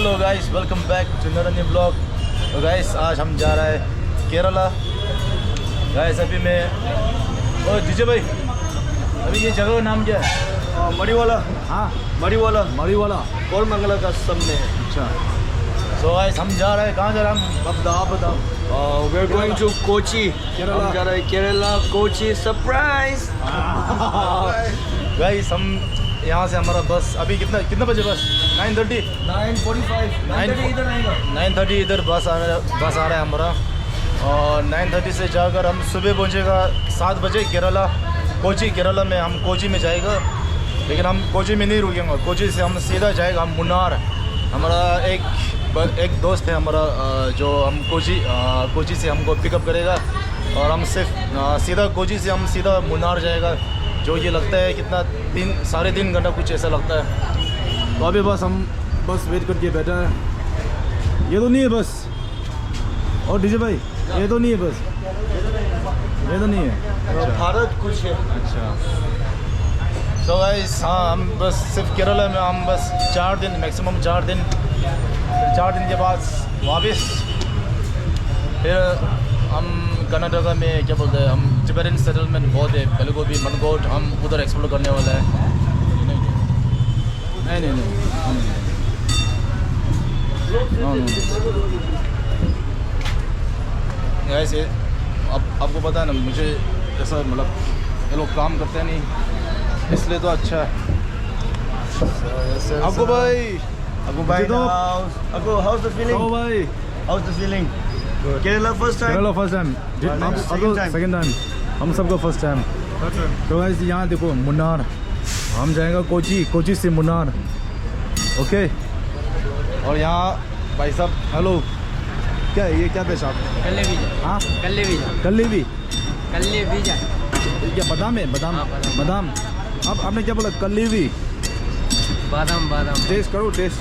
Hello guys, welcome back to another new blog. तो guys आज हम जा रहे हैं केरला। गाइस अभी मैं ओ डीजे भाई, अभी ये जगह का नाम क्या है? मड़ीवाला। हाँ मड़ीवाला और मंगला का सामने है। अच्छा। सो गाइस हम जा रहे हैं, कहाँ जा रहे हैं हम? आप बताओ। We are going to Kochi. हम जा रहे हैं केरला, कोची सरप्राइज। गाइस हम यहाँ से हमारा बस अभी कितना बजे बस? 9:30 इधर आएगा। 9:30 इधर बस आ रहा है हमारा। और 9:30 से जाकर हम सुबह पहुँचेगा 7 बजे केरला, कोची। केरला में हम कोची में जाएगा, लेकिन हम कोची में नहीं रुकेंगे। कोची से हम सीधा जाएगा हम मुन्नार। हमारा एक दोस्त है हमारा जो हम कोची से हमको पिकअप करेगा, और हम सिर्फ सीधा कोची से हम सीधा मुन्नार जाएगा, जो ये लगता है कितना 3-3.5 घंटा कुछ ऐसा लगता है। तो अभी बस हम वेट करके बैठा है। ये तो नहीं है बस। और डीजे भाई ये तो नहीं है बस, ये तो नहीं है। भारत कुछ है। अच्छा। सो गाइस हाँ, हम बस सिर्फ केरला में हम बस 4 दिन, मैक्सिमम 4 दिन। 4 दिन के बाद वापस फिर हम कर्नाटका में क्या बोलते हैं, हम टिबेटन सेटलमेंट बहुत है, बेलगोवी, मनकोट, हम उधर एक्सप्लोर करने वाला है। नहीं ऐसे अब आपको पता है ना, मुझे ऐसा मतलब ये लोग काम करते हैं नहीं, इसलिए तो अच्छा है। आपको भाई तो हाउस द फीलिंग भाई, house the feeling Kerala first time. Second time हम सबको फर्स्ट टाइम। तो गाइस यहाँ देखो मुन्नार, हम जाएंगे कोची से मुन्नार। ओके। और यहाँ भाई साहब हेलो, क्या है ये, क्या पेश आप? हाँ कल्ले भी क्या बादाम है? बादाम। अब आपने क्या बोला? कल्ले भी बादाम। टेस्ट करो, टेस्ट।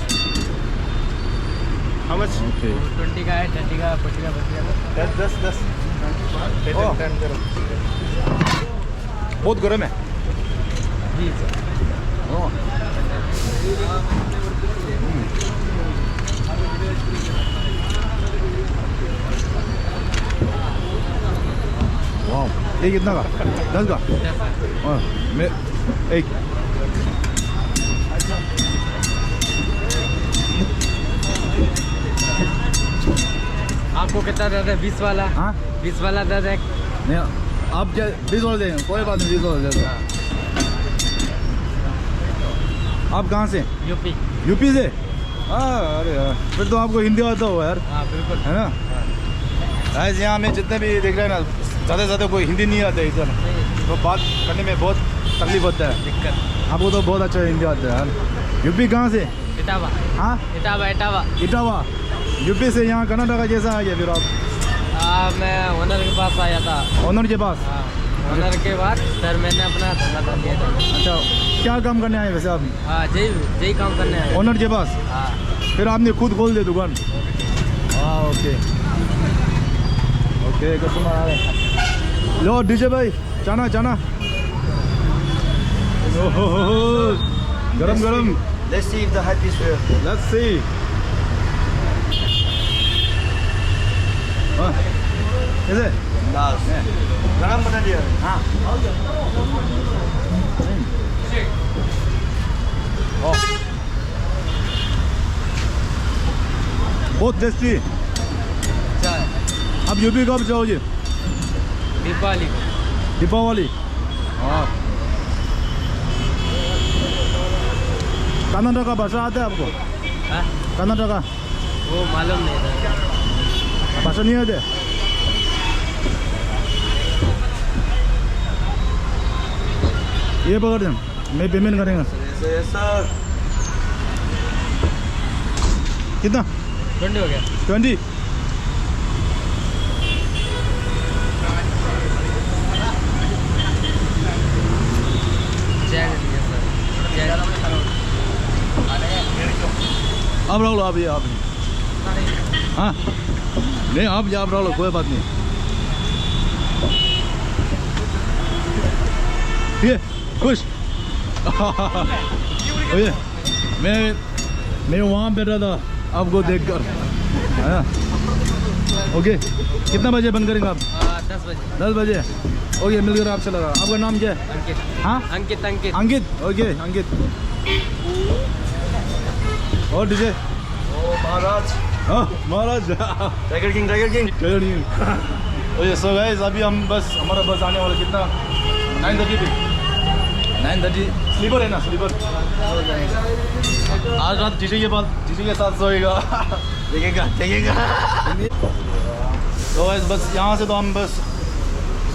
How much? ओके 20 का है, 30 का, 40 का, 10 बहुत गर्म है। जी वाह, ये कितना का? 10 का? मैं एक आपको कितना दादा? 20 वाला? हाँ 20 वाला दादा। नहीं, आप क्या 20 वाला देंगे? कोई बात नहीं, 20 वाला दे दो। आप कहाँ से? यूपी से? हाँ, अरे यार फिर तो आपको हिंदी आता होगा यार। हाँ बिल्कुल, है ना। ऐसे यहाँ में जितने भी देख रहे हैं ना, ज़्यादा से ज़्यादा कोई हिंदी नहीं आता इधर, तो बात करने में बहुत तकलीफ होता है। दिक्कत। आपको तो बहुत अच्छा हिंदी आता है यार। यूपी कहाँ से? इटावा। हाँ इटावा। यूपी से यहाँ कर्नाटका जैसा आ गया फिर आप? मैं ओनर के पास आया था। ओनर के पास? हाँ, ओनर के बाद सर मैंने अपना धंधा कर लिया था। अच्छा, क्या काम करने आए वैसे आप? हाँ यही काम करने आया। ओनर के पास? हाँ। फिर आपने खुद खोल दिया दुकान? हाँ ओके कस्टमर आ रहे। लो डीजे भाई, चाना गरम। Let's see if the hype is real. Let's see. कैसे? Last. गरम बना दिया। हाँ। बहुत टेस्टी। अब यूपी कब जाओगे? दीपावली। हाँ। कर्नाटका भाषा आता है आपको? हाँ? कर्नाटका वो मालूम नहीं था। भाषा नहीं आते? ये पकड़ दें, मैं पेमेंट करेंगे। सर कितना? 20 हो गया। 20। आप रख लो, आप हाँ नहीं, आप रख लो, कोई बात नहीं। ये खुश। मैं मैं वहाँ बैठा था आपको देखकर, है ना? ओके, कितना बजे बंद करेंगे आप? 10 बजे। 10 बजे। ओके, मिलकर आपसे लगा। आपका नाम क्या है? अंकित। हाँ, अंकित अंकित अंकित। ओके अंकित। और डीजे महाराज हाँ Maharaj tiger king tiger king. Okay so guys, अभी हम बस, हमारा बस आने वाला कितना 9:30 पे। 9:30 स्लीपर है ना, स्लीपर। आज रात डीजे के साथ सोएगा। देखेगा देखेगा। तो गाइस बस यहाँ से तो हम बस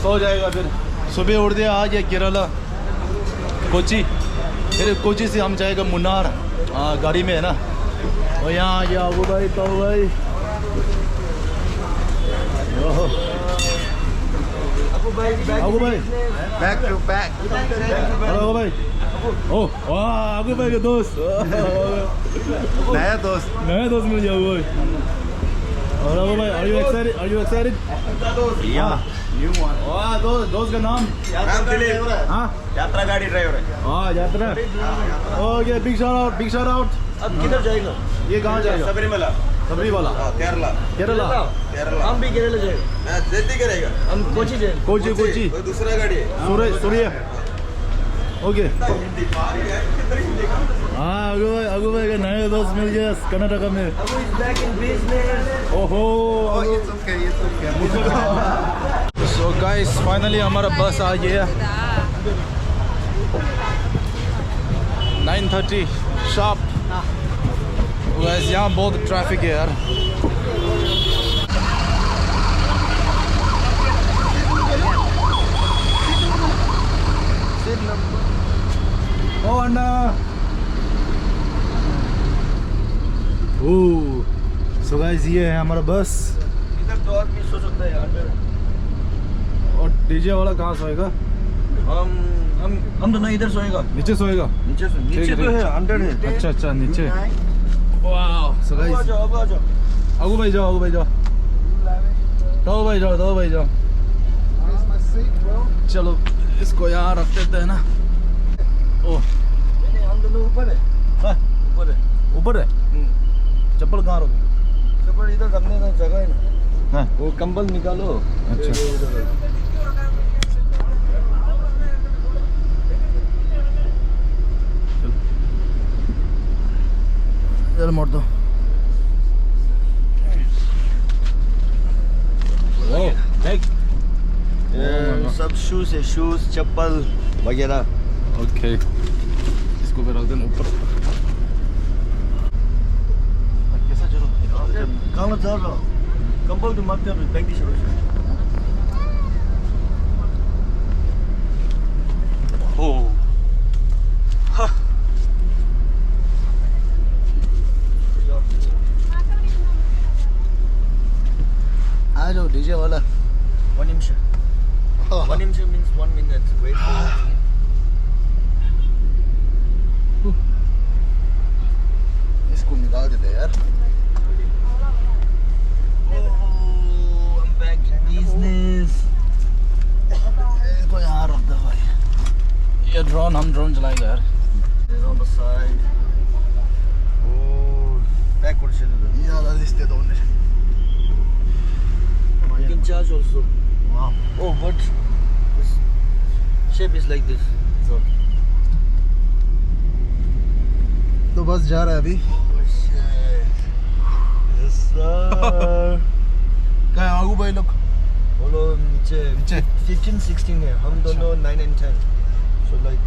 सो जाएगा, फिर सुबह उठ दिया आज ये केरला कोची, फिर कोची से हम जाएगा मुन्नार। हाँ गाड़ी में है ना। और यहाँ आ गया अबू भाई, तो भाई अबू भाई बैक टू बैक। अबू भाई, ओ वाह अबू भाई का दोस्त, नया दोस्त मिल गया अबू भाई। और अबू भाई, आर यू एक्साइटेड? या न्यू वन। वाह दोस्त का नाम? हाँ यात्रा गाड़ी ड्राइवर है। हाँ यात्रा। Okay, big shout out. अब किधर जाएगा? ये कहाँ जाएगा? सबरीमला। सबरीवाला, केरला। केरला। हम भी केरला जाएगा। जल्दी करेगा। हम कोची जाएंगे। कोची कोई दूसरा गाड़ी है। सूर्य। ओके। हाँ अगू भाई का नया दोस्त मिल गया कर्नाटक में। ओहो। सो गाइस फाइनली हमारा बस आ गया 9:30 शार्प। वैसे यहाँ बहुत ट्रैफिक है यार। ओ अन्ना, सो गाइस ये है हमारा बस। इधर तो आदमी सो सकता है यार। और डीजे वाला कहाँ सोएगा? हम तो नहीं इधर सोएगा। नीचे सोएगा? नीचे ठीक तो है, अंदर है। अच्छा नीचे। वाह सो गाइस, अब आ जाओ। अगू भाई जाओ, दो भाई जाओ। चलो इसको यहाँ रख देते हैं ना। ओह हम दोनों ऊपर है। ऊपर है। चप्पल कहाँ रखो? चप्पल इधर रखने का जगह है ना। हाँ वो कंबल निकालो। अच्छा। चल मोड़ दो। सब शूज है, चप्पल वगैरह। ओके, इसको भी रख देना ऊपर। कैसा चलो? कहाँ जा रहा? कंबल तो मत कर, बैंक की शरूर से। ओ आ जाओ डीजे वाला। 1 निमिष। 1 निमिष means 1 minute. Wait for 1 minute. इसको निकाल देते यार। Oh, I'm back in business. इसको यहाँ रख दो भाई। ये हम ड्रोन चलाएंगे यार। It's on the side. Oh, backward shit. ये वाला रिश्ते तो उन्हें। You can charge also. Wow. Oh, but this shape is like this. So. तो बस जा रहा है अभी। Oh shit. Yes sir. क्या है आगू भाई लोग? बोलो नीचे 15, 16 है। हम दोनों 9 and 10. So like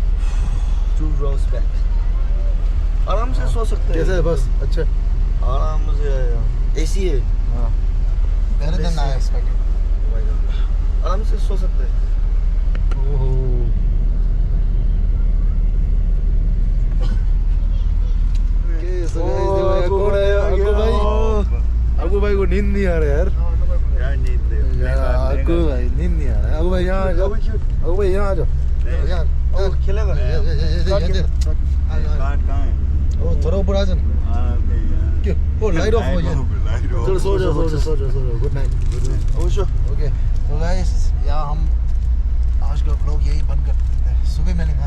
2 rows back. आराम से सो सकते हैं। कैसा है बस? अच्छा। आराम से AC है। हाँ। Better than I expected. Oh my God. आराम से सो सकते हैं। ओहो। अगू भाई को नींद नहीं आ रहा यार। अगू भाई नींद नहीं आ रहा। अगू भाई यहाँ आ जाओ। अगू भाई यहाँ आ जाओ। और खेलेगा। ओ थोड़ा ऊपर आ जाओ। क्यों? ओ लाइट ऑफ हो गया। चलो सो जाओ। Good night. ओके तो गाइस यहाँ हम आज का व्लॉग यही बंद कर देते हैं। सुबह मिलेंगे।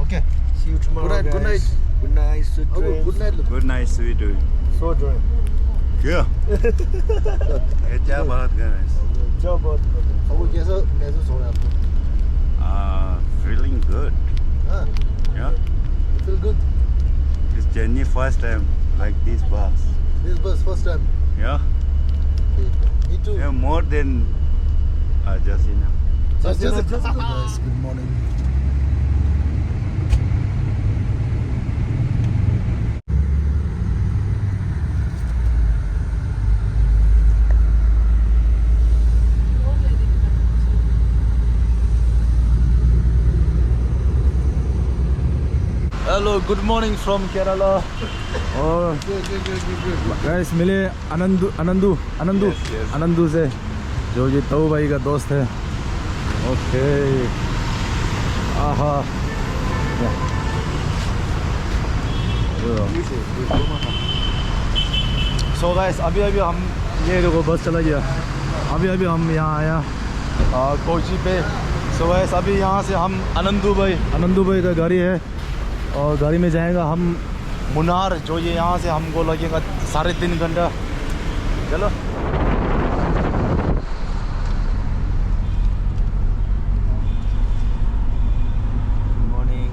Okay. See you tomorrow. Good night, good guys. Good night. Sweet Oh, dreams. good night. Good night sweet So dream. क्या ये क्या बात कर रहे हैं क्या बात कर रहे हैं? अब कैसा महसूस हो रहा है आपको? फीलिंग गुड हाँ, या you feel good. This journey first time like this बस This bus first time. या Me too. yeah more than just enough Just guys, good morning. Hello, good morning from Kerala. और guys मिले आनंदू से जो ये तऊ भाई का दोस्त है. ओके. आहा. So guys अभी हम ये देखो बस चला गया. अभी हम यहाँ आया कोची पे. So guys अभी यहाँ से हम आनंदू भाई का गाड़ी है और गाड़ी में जाएगा हम मुनार जो ये यहाँ से हमको लगेगा 3.5 घंटा. चलो. Morning.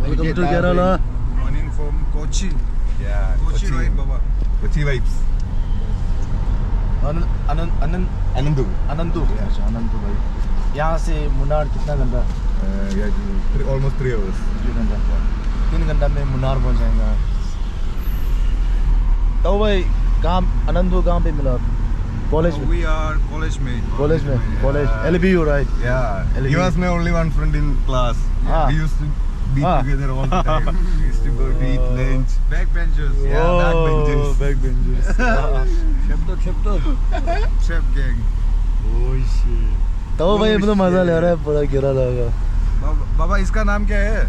Welcome to Kerala. Morning from Kochi. yeah Kochi, right, Baba? Kochi vibes Anandu अच्छा आनंदू भाई. यहाँ से मुनार कितना घंटा? almost 3 hours 3 घंटा में मुनार पहुँच जाएगा. तो भाई कहाँ आनंदू कहाँ पे मिला? कॉलेज में. We are college mate. College LBU right? yeah LB. he was my only one friend in class. Ah. We used to be Ah. together all the time. We used to go to eat lunch. Backbenchers. Yeah, backbenchers. Backbenchers. Chef gang. Oh shit. तो भाई मतलब मजा ले रहा है पूरा केरला का. बाबा इसका नाम क्या है?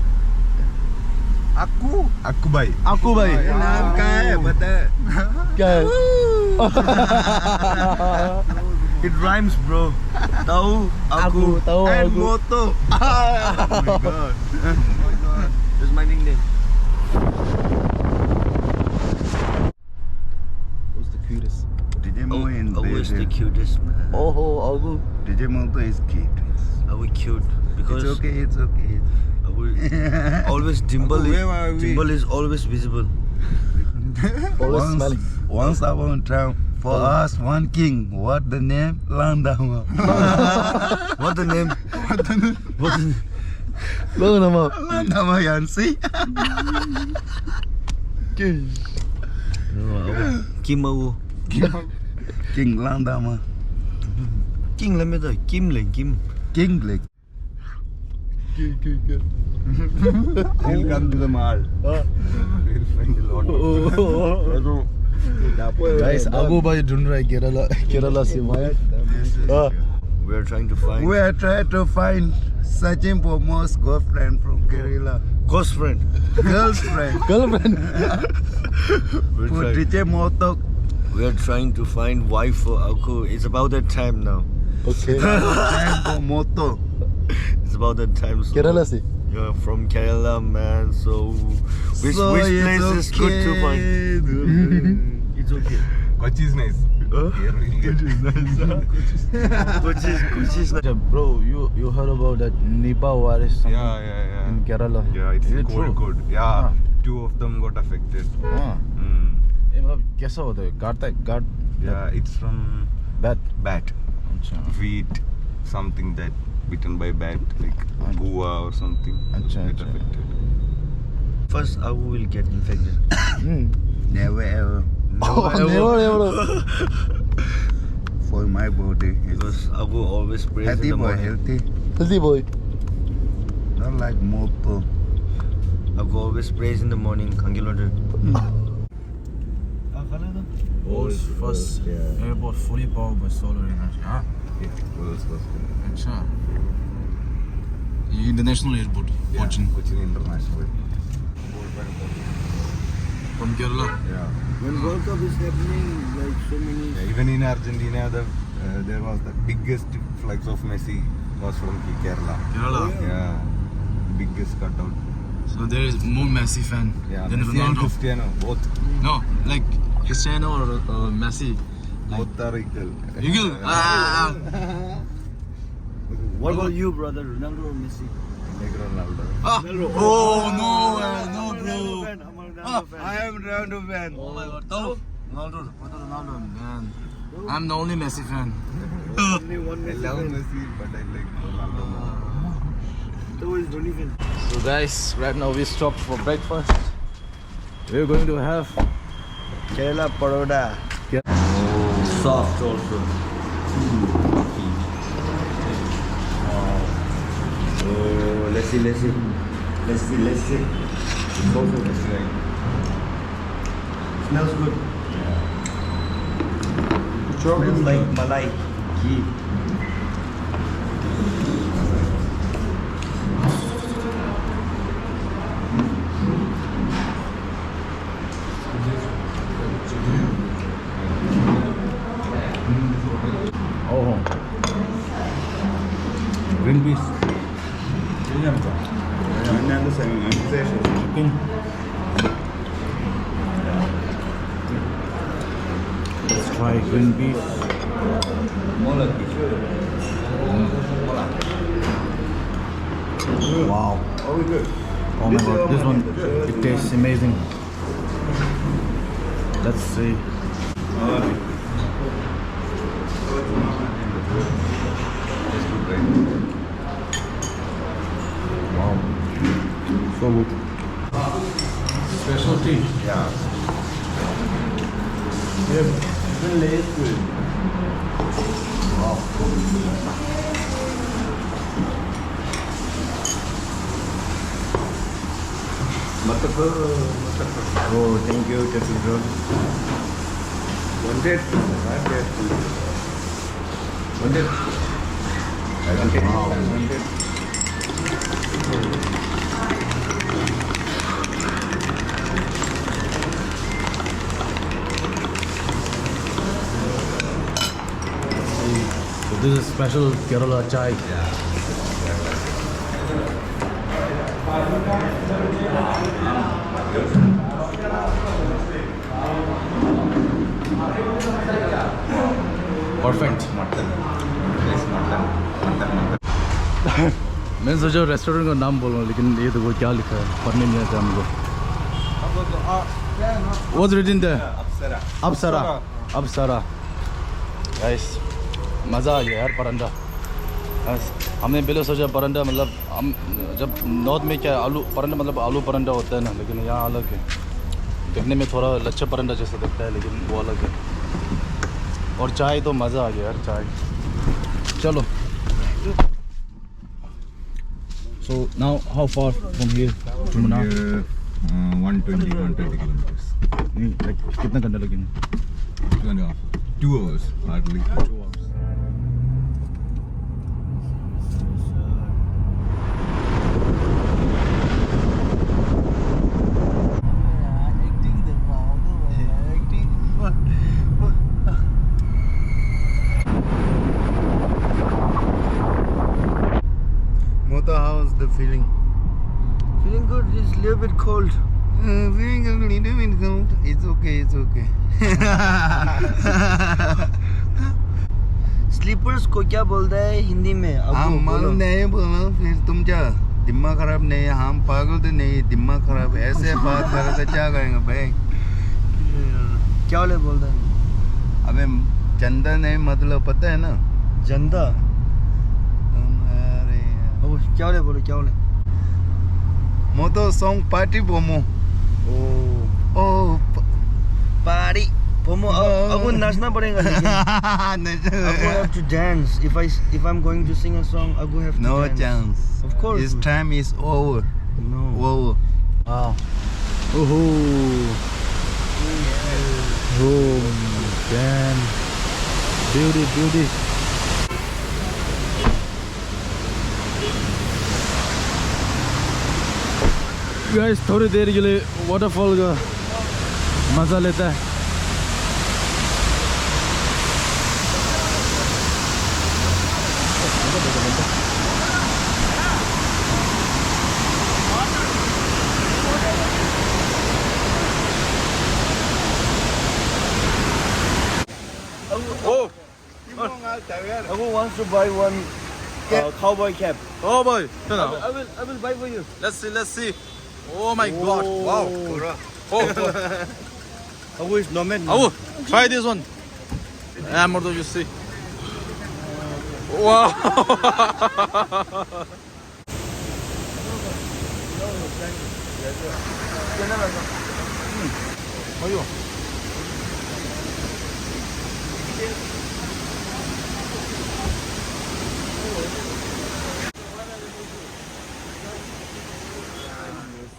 Akku bhai. आपको भाई नाम क्या है पता है? क्या है? It rhymes bro. Tahu aku. Tahu And aku. moto. Oh my god. That's my nickname. Who's the cutest? DJ Mo and Always the David. cutest, man. Oh aku. DJ Mo is cute. Are we cute? Because It's okay. are we always Dimple. Where are we? Dimple is always visible. Always smiling. Once upon a time, for us, one king. What the name? Landama. What the name? What the Look at him up. Landama Yansi. Kim Mau. King Landama. King làm gì Kim lên Kim. King like. He'll come to the mall. We'll find a lot. Guys, Agu bhai ढूंढ रहा है केरला से भाई. We are trying to find We are trying to find searching for most girlfriend from Kerala. ghost friend. Girlfriend. Girlfriend. For DJ Moto. We are trying to find wife for Aku. It's about that time now. Okay. Time for Moto. It's about that time. So Kerala से. You're from Kerala, man. So which place is good to find? It's okay. Kochi is nice. Kochi is not. Bro, you heard about that Nipah virus Yeah. in Kerala? Yeah, it's Is it true? good. Yeah, 2 of them got affected. हाँ. ये मतलब कैसा होता है? काटता Yeah, it's from bat. bat. अच्छा. If we eat something that bitten by bat, like guava or something, अच्छा, get अच्छा. affected. First, Aku will get infected. Never ever. Never. For my body. Because Aku always prays Healthy in the boy, morning. healthy. Healthy boy. Not like Moto. Aku always prays in the morning. Kangilote. World's first airport fully powered by solar energy. हाँ. अच्छा. ये international airport. Cochin. Cochin International. From Kerala. Yeah. When World Cup is happening, like so many. Yeah, even in Argentina, there was the biggest flags of Messi was from Kerala. Kerala. Yeah, biggest cutout. So there is more Messi fan than Messi and Ronaldo. Cristiano, both No, like Cristiano or Messi. both are equal. Eagle. Ah. What about you, brother? Ronaldo or Messi? Like Ronaldo. Ah. Oh no, no bro. I'm a Ronaldo Ah, fan. I am Ronaldo fan. Oh my God. No. Ronaldo, man. I'm the only Messi fan. Only one I Messi love fan. Messi, but I like Ronaldo more. Two is Dhoni fan. So guys, right now we stopped for breakfast. We're going to have Kerala Paroda. Soft also. Oh, let's see. It's also like Smells good. Smells like Malai. Ghee. oh green peas. Let's try green peas. Wow. Oh my God, this one, it tastes amazing. Let's see. Wow. So good. Specialty. yeah. Oh, thank you, Chef. Wanted. So this is special Kerala chai. Perfect. मैंने सोचा restaurant का नाम बोलूँ लेकिन ये तो वो क्या लिखा है पढ़ने नहीं आता हमको. What's written there? Apsara. Guys, मज़ा आ गया यार परंडा. हमने पहले सोचा परंडा मतलब हम जब नॉर्थ में क्या आलू परंडा मतलब आलू परंडा होता है ना, लेकिन यहाँ अलग है. देखने में थोड़ा लच्छा परंडा जैसा दिखता है लेकिन वो अलग है. और चाय तो मज़ा आ गया यार चाय. चलो. So now how far from here to Munnar? 120 kilometers. Like कितना घंटा लगेंगे? 2 hours hardly. 2 hours. Mota, how's the feeling? Feeling good. It's a little bit cold. Feeling a little bit cold. It's okay. Slippers को क्या बोलता है हिंदी में? हम मालूम नहीं बोलो फिर तुम क्या दिमाग खराब नहीं है, हम पागल तो नहीं, दिमाग खराब है. ऐसे बात करे तो क्या करेंगे भाई? क्या वाले बोलता है? अबे चंदा नहीं मतलब पता है ना? जनता. अरे ओ क्या वाले बोले? क्या वाले? मोतो सॉन्ग पार्टी बोमो. ओ पारी पोमो. अब नाचना पड़ेगा. I have to dance. If I'm going to sing a song, I will have to No dance. chance. Of course. His time is over. No. Over. Wow. Oh man. Beauty. Guys, थोड़ी देर के लिए waterfall का मजा लेता है. Agu wants to buy one cowboy cap. Oh boy. I will buy for you. Let's see. Oh my god. Wow. Oh. Agu is nomad. Abu, try this one. Amordo, you see. Wow. Ayo.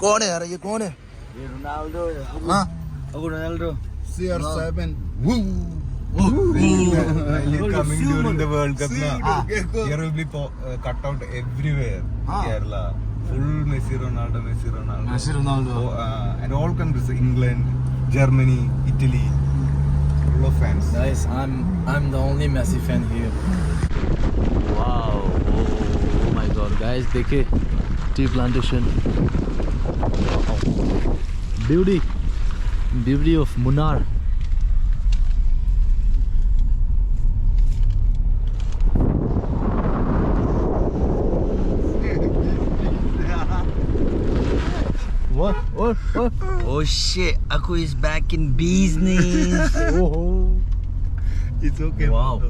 कौन है यार ये कौन है ये Ronaldo. हाँ Agu Ronaldo. CR7. Coming during the World Cup now. Here will be cut out everywhere. Kerala. Full Messi Ronaldo. Messi Ronaldo. And all countries, England, Germany, Italy. Full of fans. Guys, I'm the only Messi fan here. Wow. Oh my god, guys, देखिए tea plantation. Beauty of Munnar. What? Oh shit, Aku is back in business. Oh. It's okay. Wow.